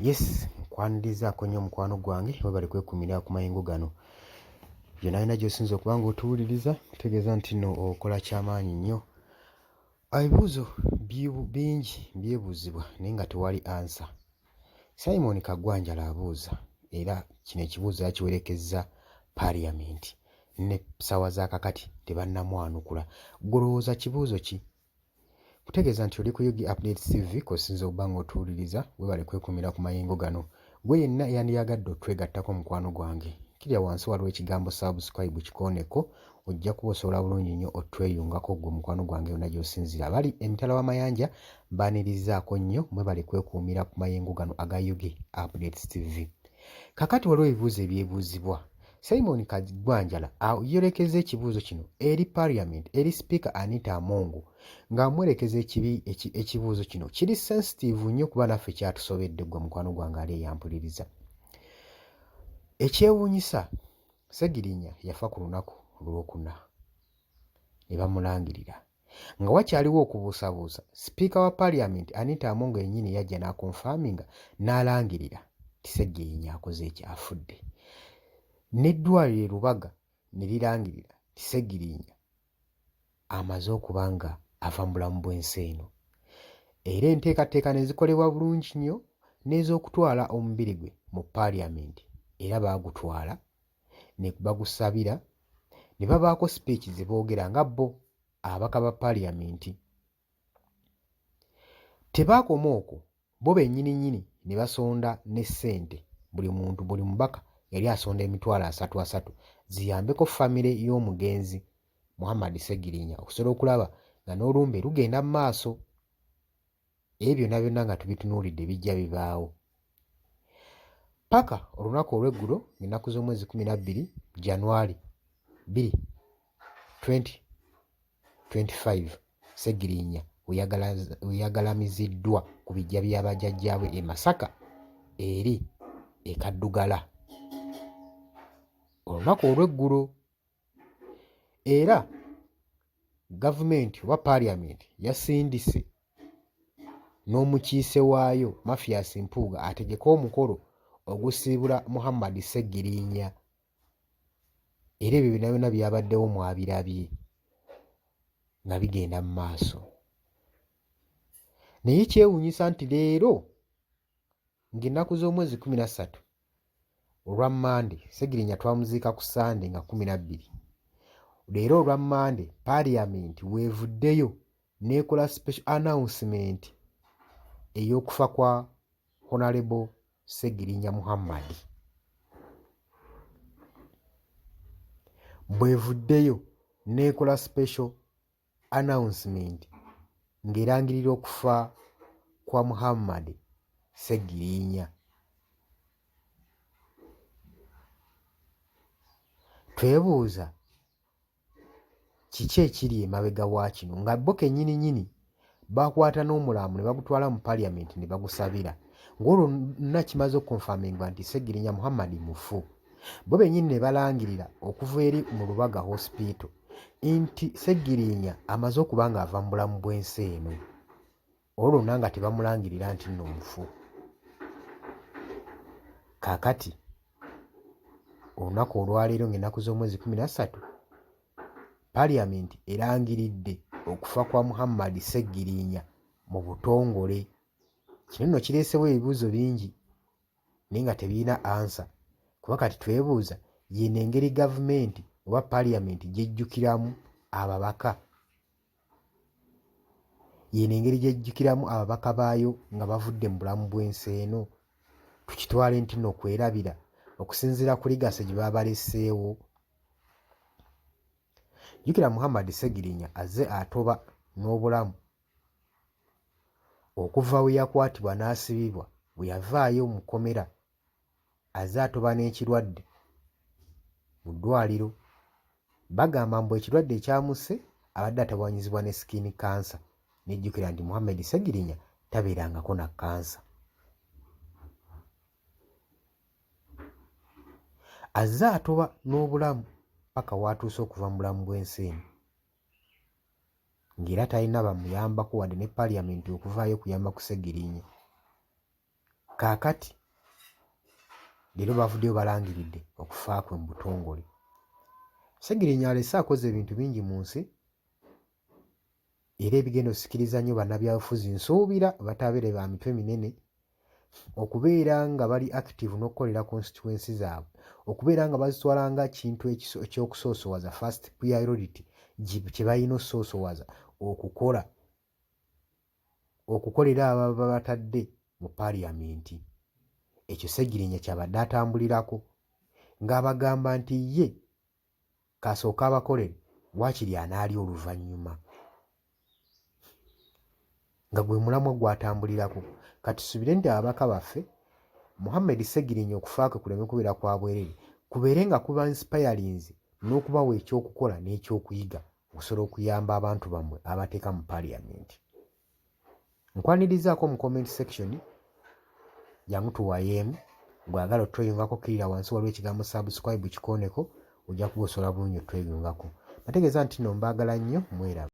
Yes, nkwanirizaako nnyo mukwano gwange webale kwekumira ku mayengo gano. Byonna alina gy'osinza okuba ng'otuwuliriza kutegeeza nti nno okola ky'amaanyi nnyo. Ebibuuzo bingi byebuuzibwa naye nga tewali ansa. Simon Kagwanjala abuuza era kino ekibuuzo yakiwerekezza Parliament ne ssaawa za kakati tebannamwanukula. Ggwe olowooza kibuuzo ki? Kutegeeza nti oli ku Yugi Updates TV kw'osinza okuba ng'otuwuliriza webale kwekumira ku mayengo gano. Gwe yenna yandiyagadde otwegattako mukwano gwange, kirya wansi waliwo ekigambo subscribe kikooneko, ojja kuba osobola bulungi nnyo otweyungako gwe mukwano gwange yonna gy'osinzira. Bali emitala w'amayanja mbaanirizaako nnyo mwebale kwekuumira ku mayengo gano aga Yugi Updates TV. Kakati waliwo ebibuuzo ebyebuuzibwa. Simon Kagwanjala ayolekezza ekibuuzo kino eri Parliament, eri Speaker Anita Among ng'amwerekeza ekibuuzo kino kiri sensitive nnyo kuba naffe kyatusobedde gwe mukwano gwange ali eyampuliriza. Ekyewuunyisa, Ssegirinya yafa ku lunaku olwokuna ne bamulangirira. Nga wakyaliwo okubuusabuusa, Speaker wa Parliament Anita Among yennyini yajja n'akonfaminga n'alangirira ti Ssegirinya akoze ekyafudde. N'eddwaliro Lubaga ne lirangirira ti Ssegirinya amaze okuba nga ava mu bulamu bw'ensi eno. Era enteekateeka ne zikolebwa bulungi nnyo n'ez'okutwala omubiri gwe mu Parliament, era baagutwala ne bagusabira ne babaako speech ze boogera nga bo abaka ba Parliament. Tebaakoma okwo, bo bennyini ne basonda ne ssente, buli muntu buli mubaka yali asonda emitwalo 3 ziyambeko famire y'omugenzi Muhammad Ssegirinya okusobola okulaba nga n'olumbe lugenda mu maaso. Ebyo byonna nga tubitunuulidde bijja bibaawo. Paka olunaku olw'eggulo ennaku z'omwezi 12 January 2, 2025 Ssegirinya weyagalamiziddwa ku bijja by'abajjajjaabwe e Masaka eri e Kaddugala. Olunaku olw'eggulo era gavumenti oba Parliament yasindise n'omukiise waayo Mathias Mpuuga ategeke omukolo ogusiibula Muhammad Ssegirinya. Era ebyo byonna byabaddewo mwabirabye nga bigenda mu maaso. Naye kyewuunyisa nti leero ng'ennaku z'omwezi 13 olwa Mande, Ssegirinya twamuziika ku Sande nga 12. Leero olwa Mande Parliament weevuddeyo n'ekola special announcement ey'okufa kwa Honorable Ssegirinya Muhammad. Bwevuddeyo n'ekola special announcement ng'erangirira okufa kwa Muhammad Ssegirinya. Twebuuza kiki ekiri emabega wa kino nga bo kennyini bakwata n'omulambo ne bagutwala mu Parliament ne bagusabira, ng'olwo nna kimaze okukonfamingwa nti Ssegirinya Muhammad mufu. Bo bennyini ne balangirira okuva eri mu Lubaga Hospital nti Ssegirinya amaze okuba ng'ava mu bulamu bw'ensi eno, olwo nna nga tebamulangirira nti nno mufu. Kaakati olunaku olwaleero ng'ennaku z'omwezi 13 Parliament erangiridde okufa kwa Muhammad Ssegirinya mu butongole. Kino nno kireesewo ebibuuzo bingi naye nga tebirina ansa, kuba kati twebuuza yeno engeri gavumenti oba Parliament gyejjukiramu ababaka, yeno engeri gyejjukiramu ababaka baayo nga bavudde mu bulamu bw'ensi eno. Tukitwale nti nno kwerabira okusinziira ku ligase gye baba balesseewo. Jjukira Muhammad Ssegirinya azze atoba n'obulamu okuva we yakwatibwa n'asibibwa, bwe yavaayo mu kkomera azze atoba n'ekirwadde mu ddwaliro. Bagamba mbu ekirwadde ekyamusse abadde atawaanyizibwa ne skin cancer. Nejjukira nti Muhammad Ssegirinya tabeerangako na kansa. Azze atoba n'obulamu paka watuuse okuva mu bulamu bw'ensi eno, ng'era talina bamuyambako wadde ne Parliament okuvaayo okuyamba ku Ssegirinya. kaakati leero bavuddeyo balangiridde okufa kwe mu butongole. Ssegirinya alese akoze ebintu bingi mu nsi era ebigenda osikiriza nnyo bannabyabufuzi, nsuubira batabeere ba mitwe minene, okubeera nga bali active n'okukolera constituency zaabwe, okubeera nga bazitwala nga kintu ekyokusoosowaza first priority kye balina okusoosowaza okukolera abo batadde mu paaliyamenti. Ekyo Ssegirinya kyabadde atambulirako ng'abagamba nti ye kasooka abakolere waakiri anaali oluvannyuma, nga gwe mulamwa gw'atambulirako. Kati tusubire nti ababaka baffe Muhammad Ssegirinya okufa kwe kuleme kubeera kwa bwereere, kubeere nga kuba inspirings n'okubawa ekyokukola n'ekyokuyiga okusobola okuyamba abantu bammwe abateeka mu paaliyamenti. Nkwanirizaako mu comment section, jangu tuwayeemu. Gwagala otweyungako kirira wansi waliwo ekigambo subscribe kikooneko, ojja kuba osobola bulungi otweyungako. Nategeeza nti nno mbaagala nnyo, mweraba.